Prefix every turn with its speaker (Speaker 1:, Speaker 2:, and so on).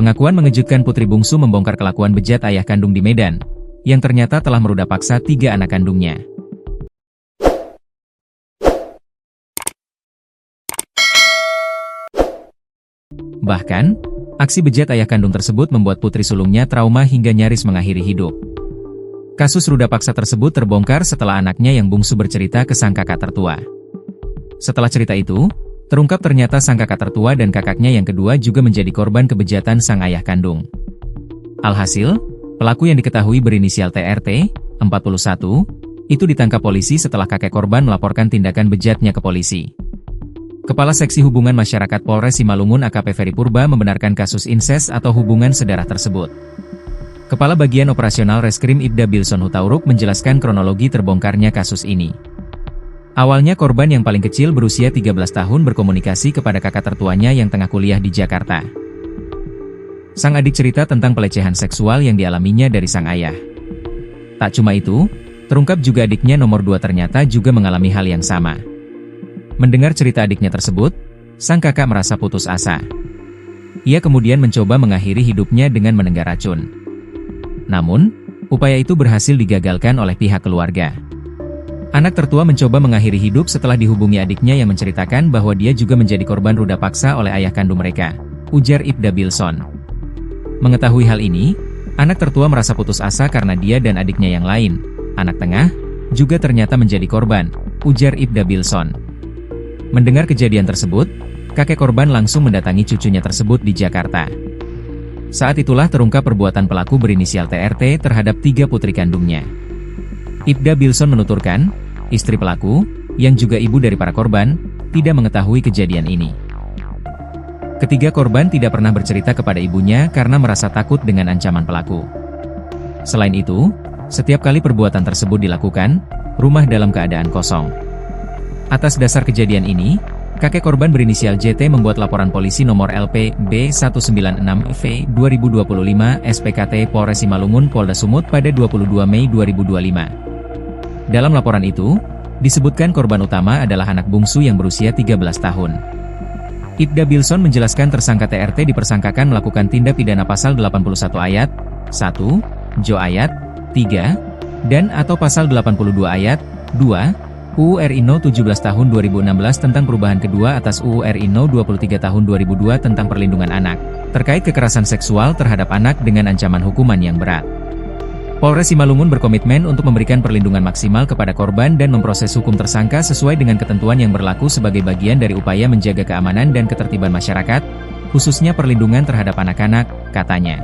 Speaker 1: Pengakuan mengejutkan putri bungsu membongkar kelakuan bejat ayah kandung di Medan, yang ternyata telah meruda paksa 3 anak kandungnya. Bahkan, aksi bejat ayah kandung tersebut membuat putri sulungnya trauma hingga nyaris mengakhiri hidup. Kasus ruda paksa tersebut terbongkar setelah anaknya yang bungsu bercerita ke sang kakak tertua. Setelah cerita itu, terungkap ternyata sang kakak tertua dan kakaknya yang kedua juga menjadi korban kebejatan sang ayah kandung. Alhasil, pelaku yang diketahui berinisial TRT, 41, itu ditangkap polisi setelah kakek korban melaporkan tindakan bejatnya ke polisi. Kepala Seksi Hubungan Masyarakat Polres Simalungun AKP Ferry Purba membenarkan kasus inses atau hubungan sedarah tersebut. Kepala Bagian Operasional Reskrim Ibda Bilson Hutauruk menjelaskan kronologi terbongkarnya kasus ini. Awalnya korban yang paling kecil berusia 13 tahun berkomunikasi kepada kakak tertuanya yang tengah kuliah di Jakarta. Sang adik cerita tentang pelecehan seksual yang dialaminya dari sang ayah. Tak cuma itu, terungkap juga adiknya nomor 2 ternyata juga mengalami hal yang sama. Mendengar cerita adiknya tersebut, sang kakak merasa putus asa. Ia kemudian mencoba mengakhiri hidupnya dengan menenggak racun. Namun, upaya itu berhasil digagalkan oleh pihak keluarga. Anak tertua mencoba mengakhiri hidup setelah dihubungi adiknya yang menceritakan bahwa dia juga menjadi korban ruda paksa oleh ayah kandung mereka, ujar Ibda Bilson. Mengetahui hal ini, anak tertua merasa putus asa karena dia dan adiknya yang lain, anak tengah, juga ternyata menjadi korban, ujar Ibda Bilson. Mendengar kejadian tersebut, kakek korban langsung mendatangi cucunya tersebut di Jakarta. Saat itulah terungkap perbuatan pelaku berinisial TRT terhadap 3 putri kandungnya. Ibda Bilson menuturkan, istri pelaku, yang juga ibu dari para korban, tidak mengetahui kejadian ini. Ketiga korban tidak pernah bercerita kepada ibunya karena merasa takut dengan ancaman pelaku. Selain itu, setiap kali perbuatan tersebut dilakukan, rumah dalam keadaan kosong. Atas dasar kejadian ini, kakek korban berinisial JT membuat laporan polisi nomor LP B196V 2025 SPKT Polres Simalungun Polda Sumut pada 22 Mei 2025. Dalam laporan itu, disebutkan korban utama adalah anak bungsu yang berusia 13 tahun. Ibda Bilson menjelaskan tersangka TRT dipersangkakan melakukan tindak pidana pasal 81 ayat 1, Jo ayat 3, dan atau pasal 82 ayat 2, UU RI No 17 Tahun 2016 tentang perubahan kedua atas UU RI No 23 Tahun 2002 tentang perlindungan anak, terkait kekerasan seksual terhadap anak dengan ancaman hukuman yang berat. Polres Simalungun berkomitmen untuk memberikan perlindungan maksimal kepada korban dan memproses hukum tersangka sesuai dengan ketentuan yang berlaku sebagai bagian dari upaya menjaga keamanan dan ketertiban masyarakat, khususnya perlindungan terhadap anak-anak, katanya.